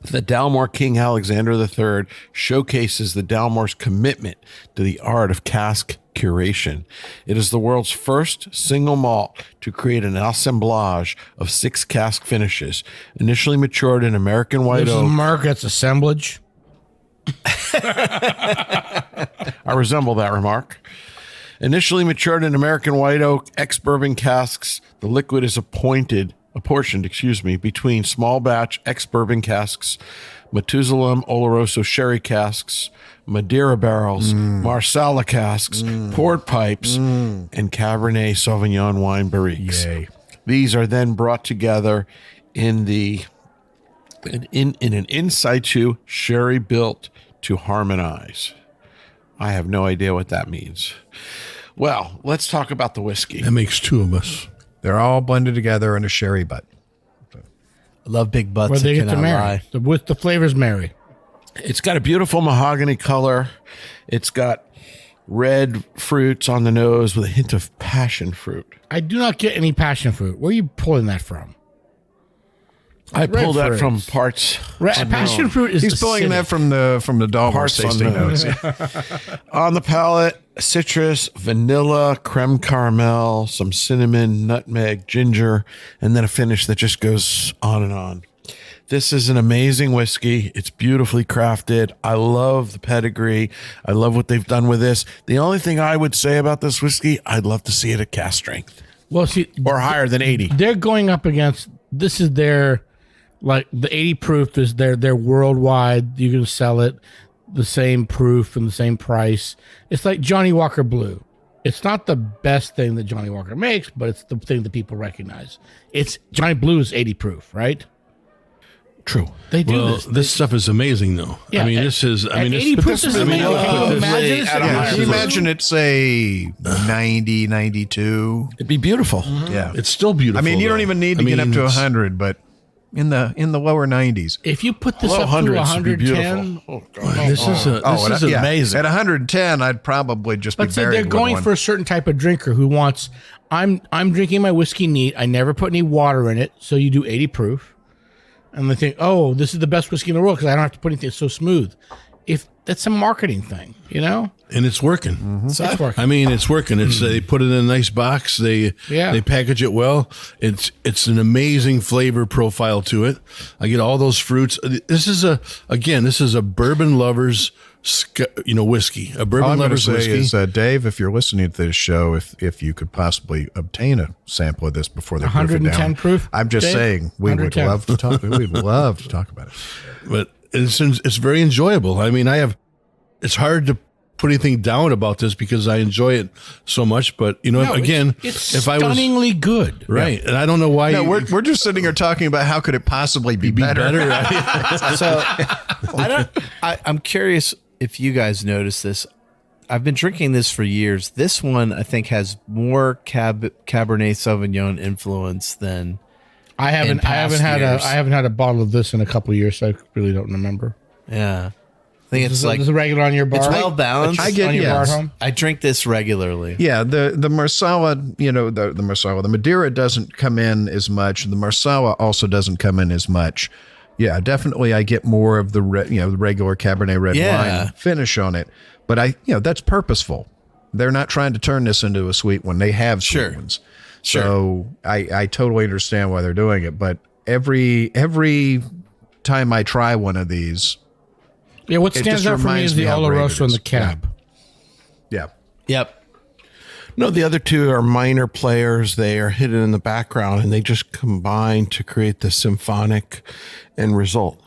The Dalmore King Alexander III showcases the Dalmore's commitment to the art of cask curation. It is the world's first single malt to create an assemblage of 6 cask finishes, initially matured in American white This is oak. Margaret's assemblage. I resemble that remark. Initially matured in American white oak ex-bourbon casks, the liquid is apportioned, between small batch ex-bourbon casks, Methuselah Oloroso sherry casks, Madeira barrels, Marsala casks, port pipes, and Cabernet Sauvignon wine barriques. Yay. These are then brought together in an in situ sherry built to harmonize. I have no idea what that means. Well, let's talk about the whiskey. That makes 2 of us. They're all blended together in a sherry butt. I love big butts. Where they I get to cannot marry. lie. The flavors marry. It's got a beautiful mahogany color. It's got red fruits on the nose with a hint of passion fruit. I do not get any passion fruit. Where are you pulling that from? I pulled that fruits. from parts. Passion fruit is He's pulling that from the Dalmore Parts tasting unknown. notes. On the palate, citrus, vanilla, creme caramel, some cinnamon, nutmeg, ginger, and then a finish that just goes on and on. This is an amazing whiskey. It's beautifully crafted. I love the pedigree. I love what they've done with this. The only thing I would say about this whiskey, I'd love to see it at cask strength Well, see, or higher than 80. they're going up against, this is their, like the 80 proof is their worldwide. You can sell it the same proof and the same price. It's like Johnny Walker Blue. It's not the best thing that Johnny Walker makes, but it's the thing that people recognize. It's Johnny Blue is 80 proof, right? True. They do Well, this. this stuff is amazing, though. Yeah, I mean, at- this is. I at mean, 80 it's, proof is amazing. I'll Can put you this- imagine at a it? higher Can you imagine it's a 90, 92? It'd be beautiful. Yeah. It's still beautiful. I mean, you don't though. even need to I get up mean, to it's- 100, but in the lower 90s. If you put this Low up to hundreds would be 110, beautiful. Oh, God. This is yeah. amazing. At 110, I'd probably just be but see, buried they're with going one. for a certain type of drinker who wants. I'm drinking my whiskey neat. I never put any water in it, so you do 80 proof, and they think, oh, this is the best whiskey in the world because I don't have to put anything. It's so smooth. If that's a marketing thing, you know, and it's working. it's working. I mean, it's working. It's they put it in a nice box. They package it well. It's an amazing flavor profile to it. I get all those fruits. This is a bourbon lovers, whiskey. A All bourbon I'm going to lovers say whiskey. is, Dave, if you're listening to this show, if you could possibly obtain a sample of this before they proof it 110 down. proof, I'm just Dave? saying we would 110. love to talk. We'd love to talk about it. But it's very enjoyable. I mean, it's hard to put anything down about this because I enjoy it so much. But No, again, it's if I was stunningly good. right, and I don't know why No, we're just sitting here talking about how could it possibly be better. So I'm curious if you guys notice this. I've been drinking this for years. This one I think has more Cabernet Sauvignon influence than I haven't past years. I haven't had a bottle of this in a couple of years, so I really don't remember. yeah. I think it's like Is it regular on your bar? it's well balanced. I get- on your bar at yes. home. I drink this regularly. Yeah, the Marsala, the Marsala, the Madeira doesn't come in as much. The Marsala also doesn't come in as much. Yeah, definitely, I get more of the the regular Cabernet red Yeah. wine finish on it. But that's purposeful. They're not trying to turn this into a sweet one. They have sweet Sure. ones. So I totally understand why they're doing it. But every time I try one of these, Yeah, what It stands just out for me reminds is me the how great Oloroso it and is. the cab. yeah. Yep. No, the other two are minor players. They are hidden in the background, and they just combine to create the symphonic end result.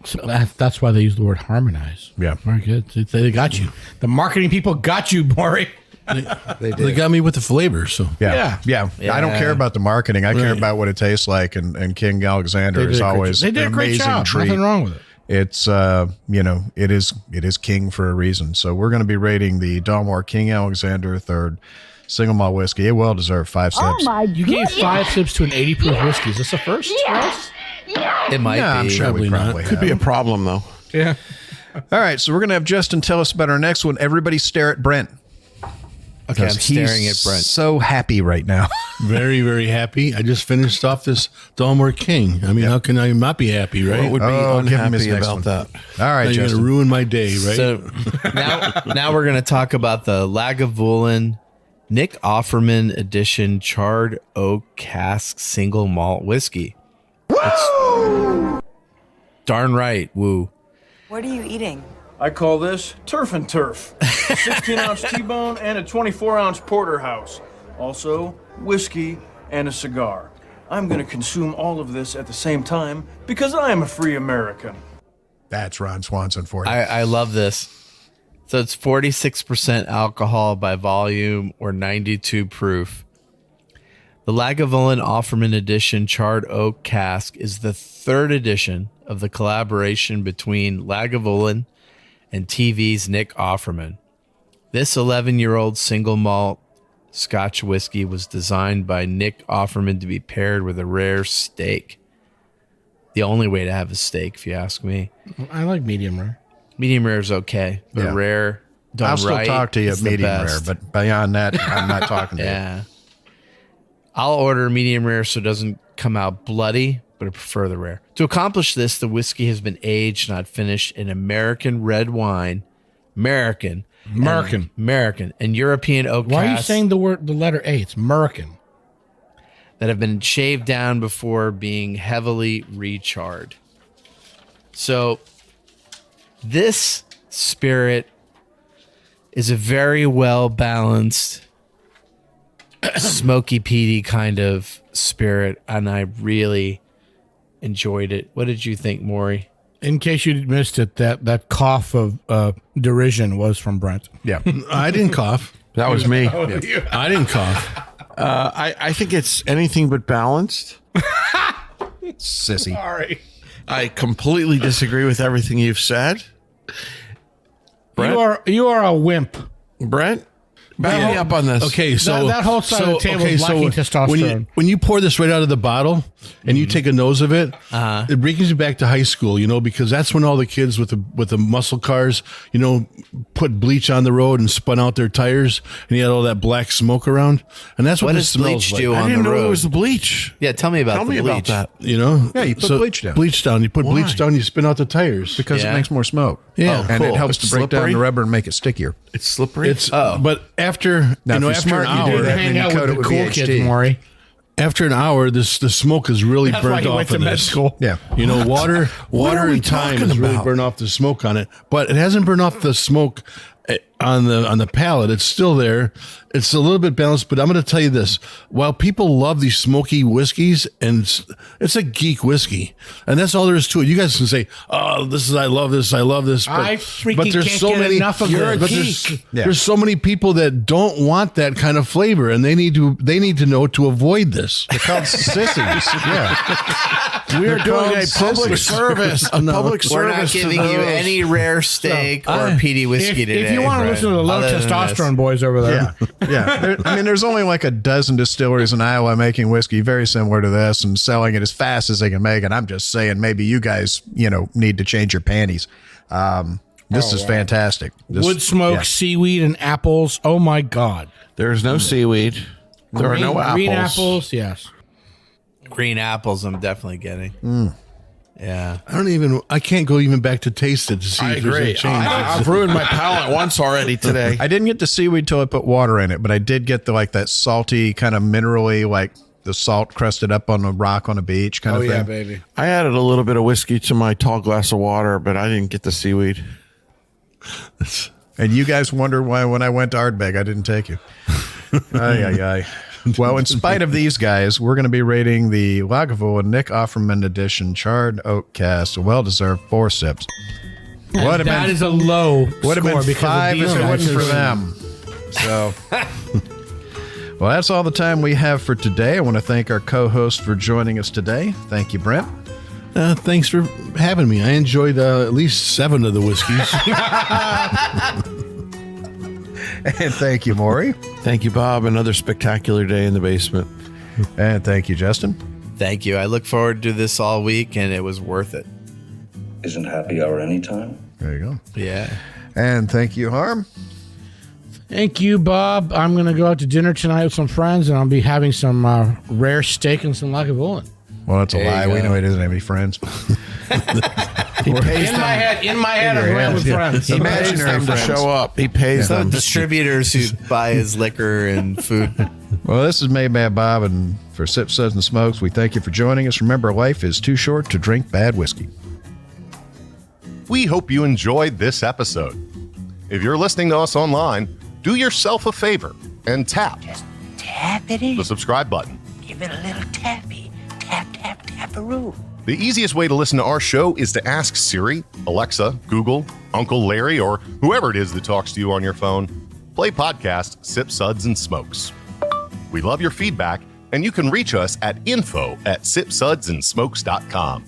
So that's why they use the word harmonize. Yeah. Very good. They got you. The marketing people got you, Maury. they got me with the flavor. So Yeah. I don't care about the marketing. I care Right. about what it tastes like. And King Alexander is always They did an a great amazing job. treat. Nothing wrong with it. It's it is king for a reason. So we're going to be rating the Dalmore King Alexander III single malt whiskey. It well deserved 5 sips. You gave 5 sips to an 80 proof whiskey. Is this a first? Yes. It might Yeah, be. I'm sure we Probably not. probably Could be a problem, though. Yeah. All right, so we're going to have Justin tell us about our next one. Everybody stare at Brent. Okay, I'm Because staring he's at Brent. so happy right now. Very, very happy. I just finished off this Dalmore King. I mean, how can I not be happy, right? What would be give him his unhappy next about one. that? All right, Now you're going to Justin. ruin my day, right? So now we're going to talk about the Lagavulin Nick Offerman edition charred oak cask single malt whiskey. Woo! Darn right, woo. What are you eating? I call this turf and turf. A 16-ounce T-bone and a 24-ounce porterhouse. Also, whiskey and a cigar. I'm going to consume all of this at the same time because I am a free American. That's Ron Swanson for you. I love this. So it's 46% alcohol by volume or 92 proof. The Lagavulin Offerman Edition Charred Oak Cask is the third edition of the collaboration between Lagavulin and TV's Nick Offerman. This 11-year-old single malt Scotch whiskey was designed by Nick Offerman to be paired with a rare steak. The only way to have a steak, if you ask me. I like medium rare. Medium rare is okay, but Yeah. rare done I'll still right talk to you is at the medium rare, best. but beyond that, I'm not talking to you. Yeah. I'll order medium rare so it doesn't come out bloody, but I prefer the rare. To accomplish this, the whiskey has been aged, not finished, in American red wine, American, and European oak Why are you casks saying the letter A? It's American. that have been shaved down before being heavily recharred. So this spirit is a very well balanced, smoky peaty kind of spirit, and I really enjoyed it. What did you think, Maury? In case you missed it, that cough of derision was from Brent. Yeah. I didn't cough. That was me. I didn't cough. I think it's anything but balanced. Sissy. Sorry. I completely disagree with everything you've said. Brent? You are a wimp. Brent, back me up on this. Okay, so that whole side of the table is lacking testosterone. When you pour this right out of the bottle and you take a nose of it, it brings you back to high school, because that's when all the kids with the muscle cars, put bleach on the road and spun out their tires, and you had all that black smoke around, and that's what, What this does bleach smells do like. I on didn't the know it road? was the bleach. Yeah, tell me about Tell the me bleach. about that. Yeah, you put bleach down. Bleach down. You put bleach down. You spin out the tires. Because Yeah. it makes more smoke. Yeah. And cool. it helps It's to break down slippery. the rubber and make it stickier. It's slippery. It's but after Now, if you're after smart, an you do hour, that. Hang then you out coat with it the with cool VHT. kids, Maury. after an hour, the smoke is really That's why burnt he off went to of med this. school. Yeah. Water are we and time talking has really about? burned off the smoke on it, but it hasn't burned off the smoke on the palate. It's still there. It's a little bit balanced, but I'm going to tell you this: while people love these smoky whiskeys, and it's a geek whiskey, and that's all there is to it. You guys can say, "Oh, I love this, I love this," but, I freaking can't get enough of you're it. a But geek. Yeah. There's so many people that don't want that kind of flavor, and they need to know to avoid this. They're called sissies. Yeah. we are doing a public service. A public We're not service. to giving you those. any rare steak or peaty whiskey today. If you want to Brent, listen to the low other than this. testosterone boys over there, Yeah. There's only like a dozen distilleries in Iowa making whiskey very similar to this and selling it as fast as they can make it. I'm just saying maybe you guys, need to change your panties. This is fantastic. wood smoke, yeah. seaweed, and apples. Oh my God! There's no seaweed. There are no apples. Green apples, yes. Green apples, I'm definitely getting. Yeah. I can't go even back to taste it to see I if there's a agree. change. I've ruined my palate once already today. I didn't get the seaweed till I put water in it, but I did get that salty kind of minerally, like the salt crusted up on a rock on a beach kind of thing. baby. I added a little bit of whiskey to my tall glass of water, but I didn't get the seaweed. And you guys wonder why when I went to Ardbeg, I didn't take you. Ay. Well, in spite of these guys, we're going to be rating the Lagavulin Nick Offerman Edition Charred Oak Cask, a well-deserved 4 sips. That is a low Would have been score because 5 of if these it wasn't for guys. them. So, well, that's all the time we have for today. I want to thank our co-host for joining us today. Thank you, Brent. Thanks for having me. I enjoyed at least 7 of the whiskeys. And thank you, Maury. Thank you, Bob. Another spectacular day in the basement. And thank you, Justin. Thank you. I look forward to this all week, and it was worth it. Isn't happy hour anytime? There you go. Yeah. And thank you, Harm. Thank you, Bob. I'm going to go out to dinner tonight with some friends, and I'll be having some rare steak and some Lagavulin. Well, that's a lie. We know he doesn't have any friends. In my head, I'm going with friends. He pays them to show up. He pays them. Distributors who buy his liquor and food. Well, this is Made Bad Bob, and for Sip, Suds, and Smokes, we thank you for joining us. Remember, life is too short to drink bad whiskey. We hope you enjoyed this episode. If you're listening to us online, do yourself a favor and tap the subscribe button. Give it a little tappy. Tap, tap, tap-a-roo. The easiest way to listen to our show is to ask Siri, Alexa, Google, Uncle Larry, or whoever it is that talks to you on your phone. Play podcast Sip, Suds, and Smokes. We love your feedback, and you can reach us at info@sipsudsandsmokes.com.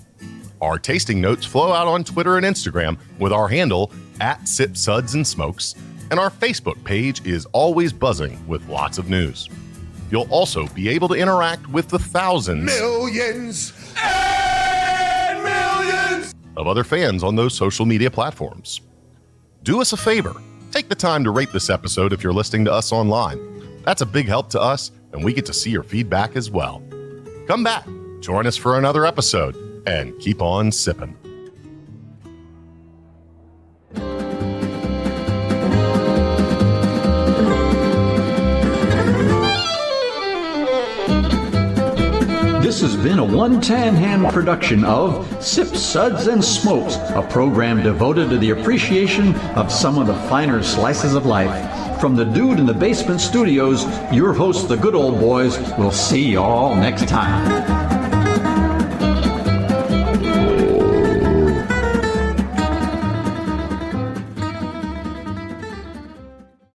Our tasting notes flow out on Twitter and Instagram with our handle @SipSudsAndSmokes, and our Facebook page is always buzzing with lots of news. You'll also be able to interact with the thousands, millions, and millions of other fans on those social media platforms. Do us a favor. Take the time to rate this episode if you're listening to us online. That's a big help to us, and we get to see your feedback as well. Come back, join us for another episode, and keep on sipping. This has been a One Tan Hand production of Sip, Suds, and Smokes, a program devoted to the appreciation of some of the finer slices of life. From the Dude in the Basement Studios, your hosts, the Good Old Boys, will see you all next time.